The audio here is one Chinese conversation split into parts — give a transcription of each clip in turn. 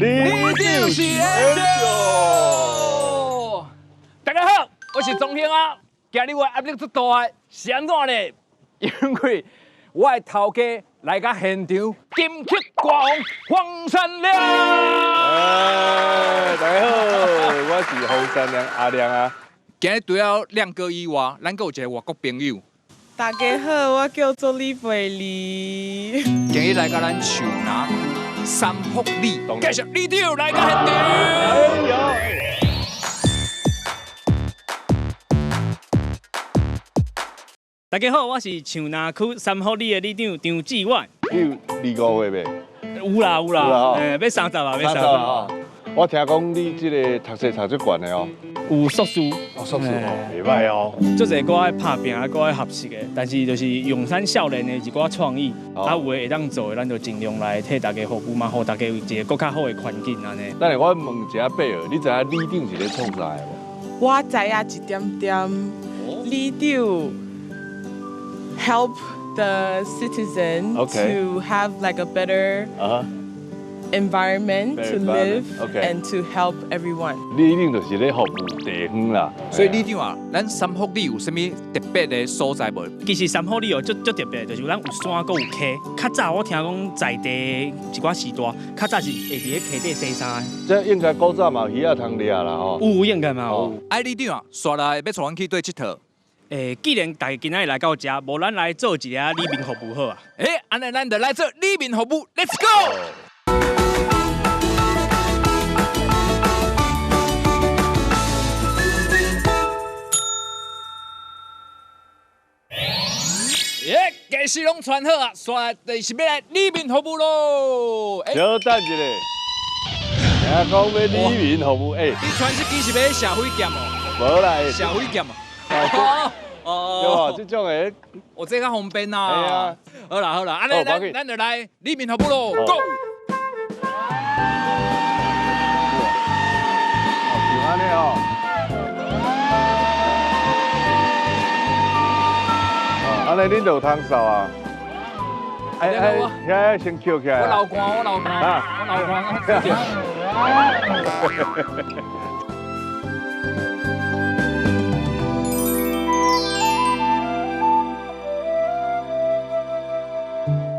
你就是 Angel。大家好，我是钟兴啊。今日我压力最大的是安怎呢？因为我的头家来到现场，金曲歌王黄山亮。大家好，我是黄山亮阿亮啊。今日除了亮哥以外，咱还有一个外国朋友。大家好，我叫做李慧丽。今日来到咱树南区三福里，介绍李队来到现场。大家好，我是树南区三福里的里长张志远。你有25岁未？有啦，要30啊，要30啊。我听讲你这个读书读最悬的哦。有硕士，硕士哦，袂歹哦。做一个爱拍拼啊，个爱合适的，但是就是永山少年的一寡创意，啊有诶会当做的，咱就尽量来替大家服务嘛，互大家有一个更较好的环境安尼。等下我问一下贝尔，你知影里长是咧创啥的无？我知影一点点，李长 help the citizen to have like a better environment to live and to help everyone. 里长就是咧服务地方啦。所以李长啊，咱三福里有啥物特别的所在无？其实三福里哦，足特别，就是咱有山，阁有溪。较早我听讲在地一寡时代，较早是会伫咧溪底洗衫。这应该古早嘛鱼仔通掠啦吼。有应该嘛有。哎，李长啊，刷来要带阮去对佚佗。既然大家今仔日来到这，无咱来做一个里民服务好啊。安尼咱就来做里民服务 ，Let's go！假使拢穿好啊，刷来就是要来里民服务咯。稍等一下，听讲要里民服务，你穿这机是要社会剑哦？无啦，社会剑嘛。哦，这种的，我这较方便呐。系啊，好啦，安尼咱就来里民服务咯 ，Go！ 就安尼哦。安尼恁就有通扫啊？遐先翘起来。我流汗。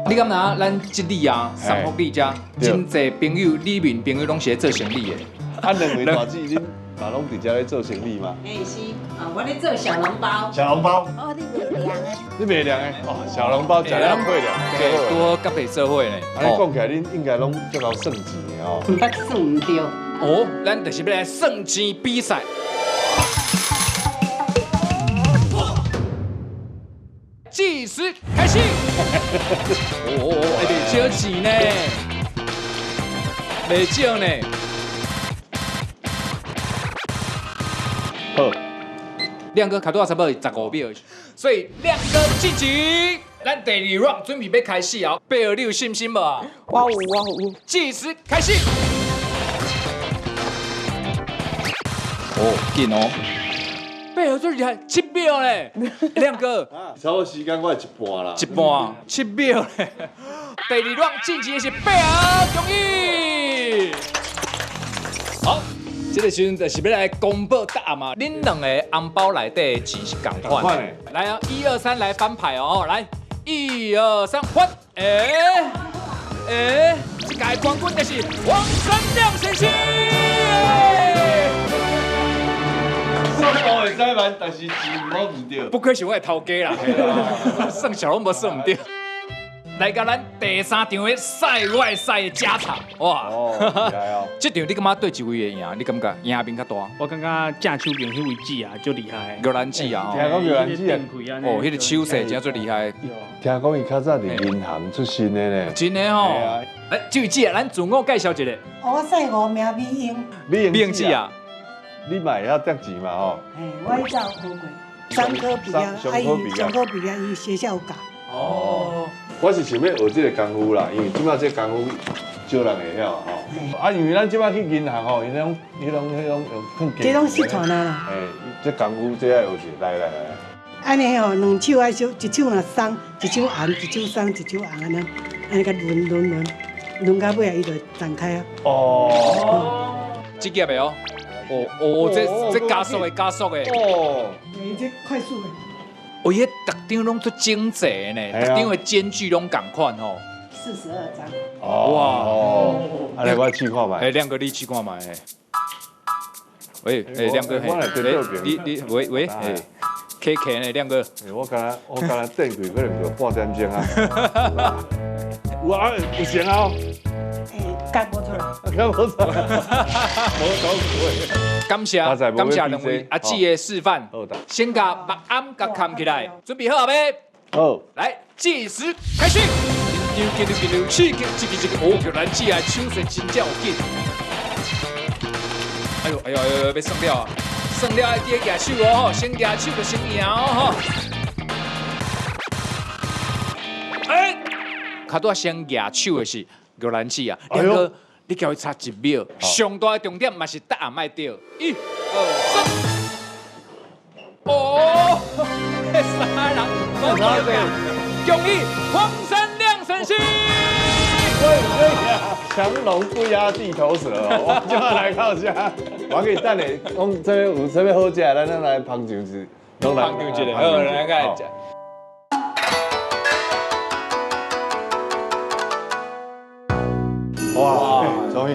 你敢若咱这里啊，三福里遮真侪朋友、里面朋友拢是咧做生意的。啊，两位大姊恁嘛拢伫遮咧做生意嘛？是，我咧做小笼包。小笼包。哦，你袂凉的。你袂凉的哦，小笼包食了会凉，多甲配做伙呢。安尼讲起来，恁应该拢足够算钱的哦。不算唔对。哦，咱就是要来算钱比赛。计时开始。袂少钱呢，袂少呢。好，亮哥卡多差不多15秒，所以亮哥晋级。咱第2 round 准备要开始啊，贝尔你有信心无啊？我有。计时开始。哦，紧哦。贝尔最厉害，7秒嘞！亮哥，差不多时间我一半啦。 7秒嘞！第2 round 晋级的是贝尔，恭喜！好，这个时阵就是要来公布答案嘛。恁两个红包内底的钱是同款的。来啊，1、2、3来翻牌哦，来，1、2、3翻！这届冠军就是黄山亮先生。我会使玩，但是钱唔好唔对。不愧是我的头家啦，算小拢无算唔对。来到咱第3场的赛外赛的加场，哇！哦，厉害哦！这场你感觉对一位会赢？你感觉赢面较大？我感觉正手边迄位子啊，足厉害。玉兰子啊，听讲玉兰子啊，哦，迄个手势真最厉害。听讲伊较早伫银行出身的呢。真的吼。这位子啊，咱自我介绍一下。我姓吴，名美英。美英子啊，你嘛会晓赚钱嘛吼？我迄早有学过，商科毕业，上科毕业，伊学校有教。哦。我是想要学这个功夫啦，因为即摆这功夫少人会晓吼。啊，因为咱即摆去银行吼，伊拢用更这拢失传啊啦。这功夫这要学习，来。安尼吼，两手爱手，一手若松，一手红，一手松，一手红安尼，安尼甲轮。轮到尾啊，伊就展开啊。哦，这个没有？这加速的。哦，伊这快速的。哦，伊特张拢足整齐呢，特张的间距拢共款吼。42张。哦，啊，来我试看卖。亮哥你试看卖。喂，亮哥，你喂，K 呢，亮哥。我刚才等佢可能就半点钟啊。哇，有成啊！干不出来。看不出来，无讲过。感谢两位阿姊的示范。先甲目暗甲扛起来，准备好未？好，来计时开始。哦，叫咱姊的手势真正有劲。哎呦，要算了啊！算了，爱记举手哦吼，先举手就先赢哦吼。哎，卡拄先举手的是玉兰姊啊，亮哥，你叫伊差1秒，上大的重点嘛是答案卖对。1、2、3。哦，这三人都对，恭喜黄山亮神星。可以啊，强龙不压地头蛇哦，我今晚来靠下，我给等下，讲这边有啥物好食，咱来捧场子，捧场一个，好，来个食。哇，终于，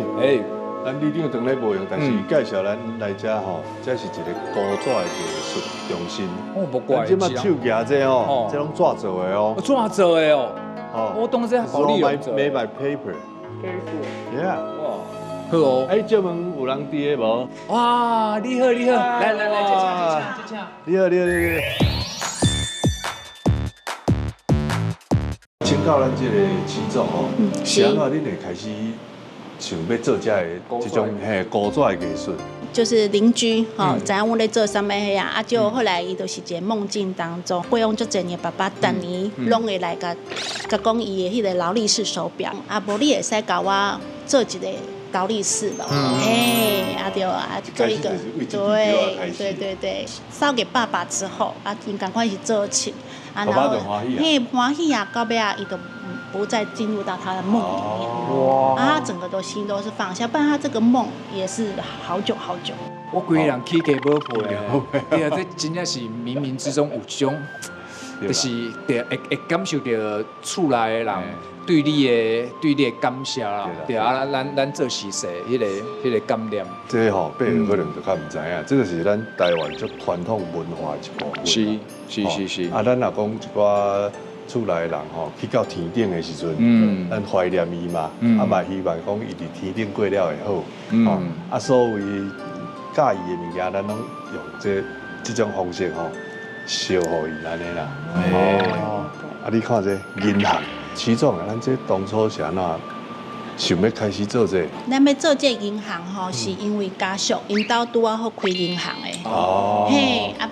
咱李长当咧无用，但是介绍咱来遮吼，这是一个古纸的艺术中心。哦，无怪，即马手夹这吼，这拢纸做的哦。纸做的哦。我当时好利用。Made by paper。Yeah。哇，好哦。哎，这门有人伫的无？哇，你好，来，这请。你好。请教咱这个始祖吼，是安怎恁会开始想要做这个这种古纸的艺术？就是邻居知影阮咧做啥物迄啊，就后来伊就是一个梦境当中，会用足侪年爸爸等年拢会来甲讲伊的迄个劳力士手表，啊，无你会使甲我做一个劳力士咯，对啊，做一个，对，烧给爸爸之后，啊，因赶快去做起，啊，然后欢喜啊，到尾啊，伊都不再进入到他的梦里面，啊，他整个心都是放下，不然他这个梦也是好久。我规个人起价无配哦，对啊，这真正是冥冥之中有一种，就是会感受到厝内的人对你的感谢啦，对啊，咱做事势迄个感念。这个吼，别人可能就较唔知影，这个是咱台湾足传统文化一部分。是。啊，咱若讲一寡厝内人吼，去到天顶的时阵，咱怀念伊嘛，啊嘛希望讲伊伫天顶过了会好，啊所谓介意的物件，咱拢用这种方式吼，烧互伊安尼啦。啊，你看这银行，始终啊，咱这当初是安怎想要开始做这？咱要做这银行吼，是因为家属因兜拄好开银行的，啊，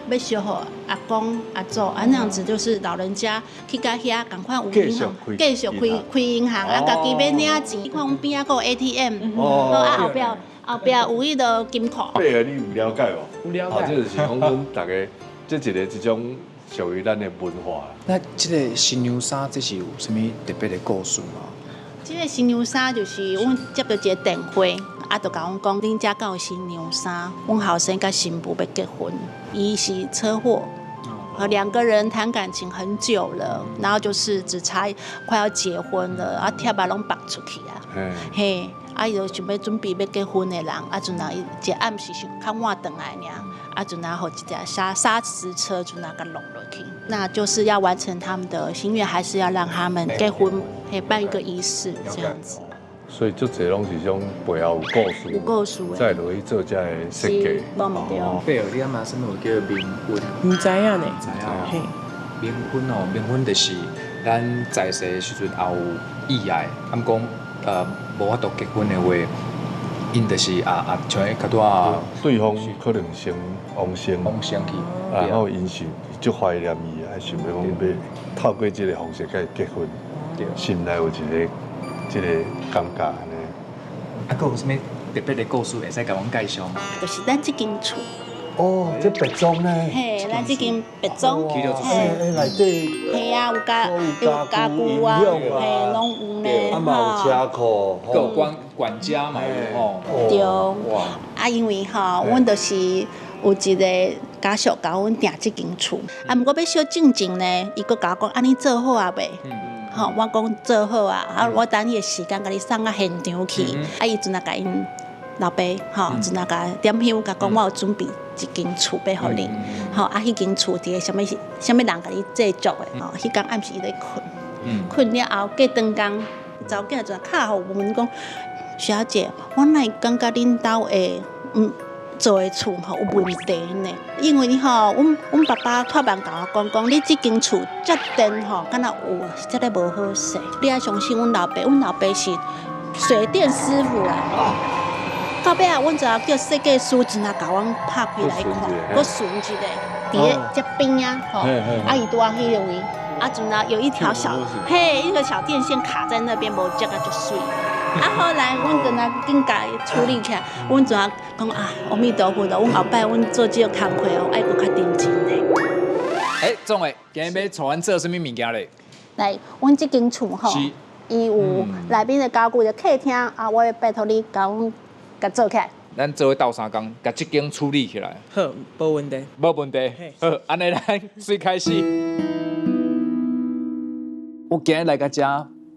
要烧互阿公阿祖，啊那样子就是老人家去到遐赶快有银行，继续开银行，啊，家己要领钱，看阮边仔个 ATM， 啊后壁有迄个金库。对啊，你有了解无？有了解。这就是讲阮大家这种属于咱的文化。那这个新娘衫，这是有什么特别的故事吗？这个新娘衫就是阮接到一个电话，啊，就甲阮讲，恁家敢有新娘衫？阮后生甲新妇要结婚，伊是车祸，和2个人谈感情很久了，然后就是只差快要结婚了，啊，贴啊拢绑出去啊，嘿，啊，伊就想要准备要结婚的人，啊，就拿一个暗时想较晚回来尔，啊，就拿好一只砂石车，就拿个弄落去。那就是要完成他们的心愿，还是要让他们结婚，可以办一个仪式这样子。所以足侪拢是种背后有故事，再落去做这个设计。对哦，你阿妈什么叫冥婚？唔知影呢？知影。冥婚哦，冥婚就是咱在世的时阵也有意外，他们讲无法度结婚的话，因就是像较多对方可能先往生去，然后因是足怀念伊，还想要讲要透过这个方式甲伊结婚，心内有这个感觉安尼。啊，佫有啥物特别的故事会使甲阮介绍吗？就是咱这间厝。哦，这白庄呢？嘿，咱这间白庄，内底嘿啊，有家具啊，嘿，拢有的，啊嘛有车库，各有管家嘛，吼。对。哇！啊，因为吼，阮就是有一个家属甲阮订这间厝，啊，毋过要小进前呢，伊佫甲我讲，安尼做好啊未？吼，我讲做好啊，啊，我等迄个时间甲你送到现场去，啊，伊阵啊甲因老爸，吼，阵啊甲点香，甲讲我有准备一间厝要互你，吼，啊，迄间厝伫个什么人甲你制作的，吼，迄天暗时伊咧困，困了后过顿工，查某囝就敲互阮讲，小姐，我哪会感觉恁兜的做的厝吼有问题呢？因为吼，阮爸爸托梦甲我讲，你这间厝遮电吼，敢若有，遮个无好势。你要相信阮老爸，阮老爸是水电师傅啊。到尾啊，阮就叫设计师真啊甲阮拍开来看，我顺一个，伫咧这边啊，吼，啊伊拄啊迄个位，啊阵啊有一条一个小电线卡在那边，无接啊就水。啊，后来阮就来紧甲处理起来，阮就讲啊，阿弥陀佛咯，阮后摆阮做这个工课哦，爱搁较认真嘞。总诶，今日要带阮做啥物物件咧？来，阮这间厝吼，伊有内面的家具的客厅啊，我会拜托你甲阮甲做起来。咱做伙斗3工，甲这间处理起来。好，无问题。无问题。好，安尼咱水开始。我今日来到遮，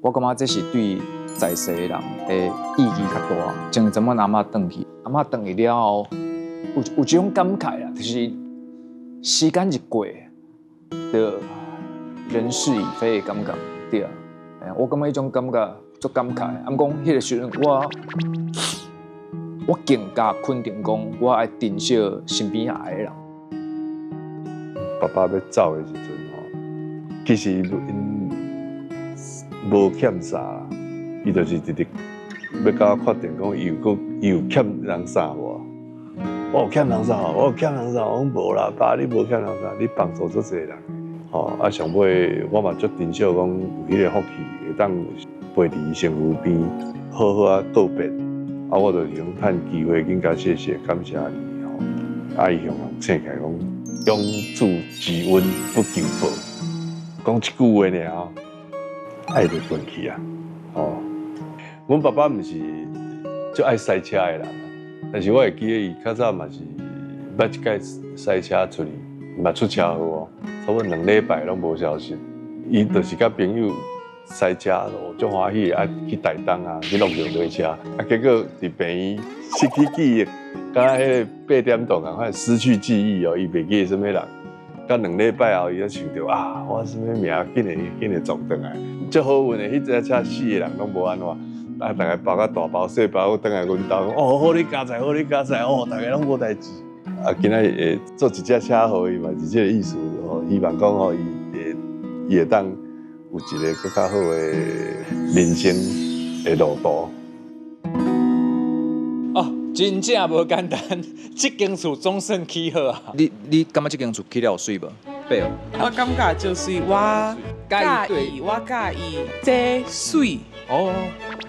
我感觉这是对在世的人的意义较大。像怎么阿嬷转去，阿嬷转去了后，有这种感慨啊，就是时间一过，就人事已非的感觉，对啊。我感觉迄种感觉足感慨。啊，毋讲迄个时阵，我更加肯定讲，我爱珍惜身边爱的人。爸爸要走的时阵吼，其实因无欠啥啦，伊就是直直要甲我确定讲，伊有欠人啥无？我有欠人啥？我有欠人啥？我讲无啦，爸，你无欠人啥？你帮助足侪人。吼，啊上尾我嘛足珍惜讲有迄个福气，会当陪伫身躯边，好好啊告别。啊，我就是用趁机会更加谢谢感谢你吼，啊伊向人请起来讲，永驻之恩不求报，讲一句话尔吼，爱就转去啊，吼。阮爸爸毋是足爱赛车的人啊，但是我会记得伊较早嘛是捌一摆赛车出去，嘛出车祸哦，差不多2礼拜拢无消息。伊就是甲朋友赛车咯，足欢喜啊去台东啊，去弄着落车，啊结果伫病院失去记忆，敢若迄个8点钟共款失去记忆哦，伊袂记得什么人。到2礼拜后，伊才想到啊，我什么名紧来撞转来，足好运的，迄只车4个人拢无安怎，啊，大家包甲大包小包，倒来阮兜，哦，好你加载，好你加载，哦，大家拢无代志。啊，今仔会做一只车互伊嘛，是这个意思哦，希望讲吼，伊会当有一个更较好的人生的路途。哦，真正无简单，这间厝总算起好啊！你感觉这间厝起了有水无？对哦。我感觉就是我介意这水哦，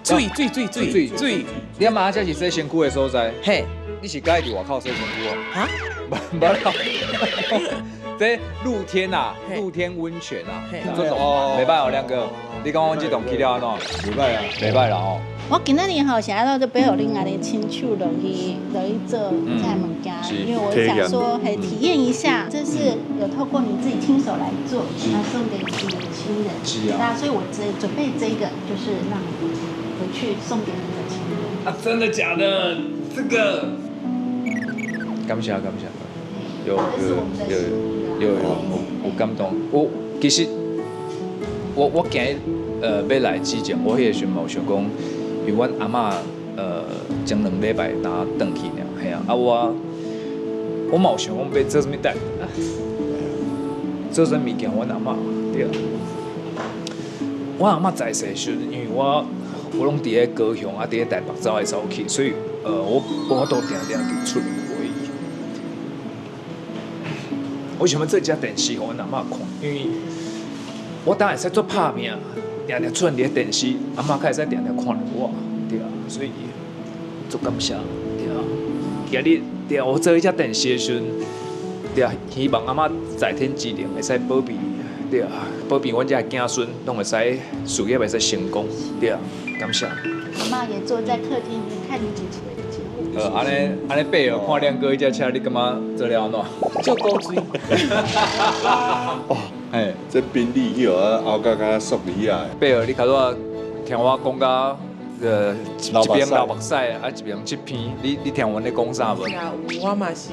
水。你阿妈这是洗身躯的所在。嘿，你是介意伫外口洗身躯哦？啊？无啦。这露天啊，露天温泉啊，这种袂歹哦，亮哥。你讲我这栋起了安怎？袂歹啊，袂歹啦吼。我今仔日吼，想要就背后另外的亲手落去做这物件，因为我想说，体验一下，这是有透过你自己亲手来做，来送给自己的亲人。是啊。那所以我准备这个，就是让你回去送给你的亲人。啊，真的假的？这个。感谢。有感动。其实我今日要来之前，我迄个时阵有想讲，因为阮阿嬷前2礼拜拿转去尔，嘿啊，我嘛有想讲要做啥物代，做啥物件阮阿嬷对啊。阮阿嬷在世时，因为我拢伫咧高雄啊，伫咧台北走来走去，所以我都定伫厝里陪伊。为什么这家电视互阮阿嬷看？因为我当然会使做拍拼，定定出现伫咧电视，阿嬷开始定定看着我，对啊，所以足感谢，对啊。今日对啊，我做迄只电视的时阵，对啊，希望阿嬷在天之灵会使保庇对啊，保庇阮这囝孙，拢会使事业会使成功，对啊，感谢。阿妈也坐在客厅里看你姐姐的节目。安尼爬哦，看亮哥伊只车，你感觉做了安怎？就勾追。哎，这宾利迄个后甲敢塑梨啊，爬哦，你头拄听我讲到一边流目屎，啊一边这片，你听阮咧讲啥无？呀，我嘛是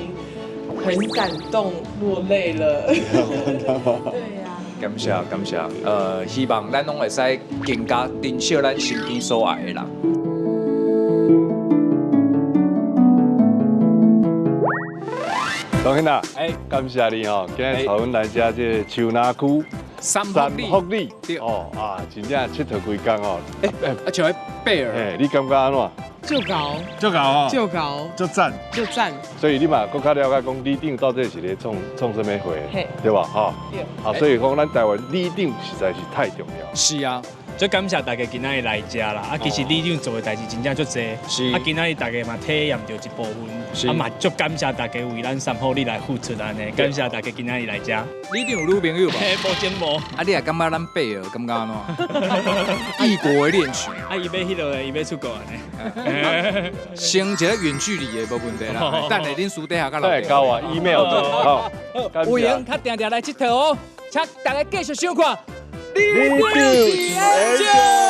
很感动，落泪了。对呀。感谢感谢，希望咱拢会使更加珍惜咱身边所爱的人。老兄啊，感谢你吼，今日找阮来遮这树林区三福利，对哦啊，真正佚佗规工哦。像贝尔，你感觉安怎？就搞，就搞哦，就搞，就赞，就赞。所以你嘛更加了解讲，里长到底是咧创什么会，对吧？哈，对。啊，所以讲咱台湾里长实在是太重要。是啊。最感谢大家今仔日来遮啦，啊，其实里长做的代志真正足多，啊，今仔日大家嘛体验到一部分，啊嘛足感谢大家为咱三福利来付出安尼，感谢大家今仔日来遮。里长有女朋友吧？无真无。啊，你也感觉咱贝尔感觉安怎？异国恋曲。啊，伊要迄落，伊要出国安尼。先一个远距离的无问题啦，等下恁私底下甲来交啊 email 好。有闲较定定来佚佗哦，请大家继续收看。里长研究。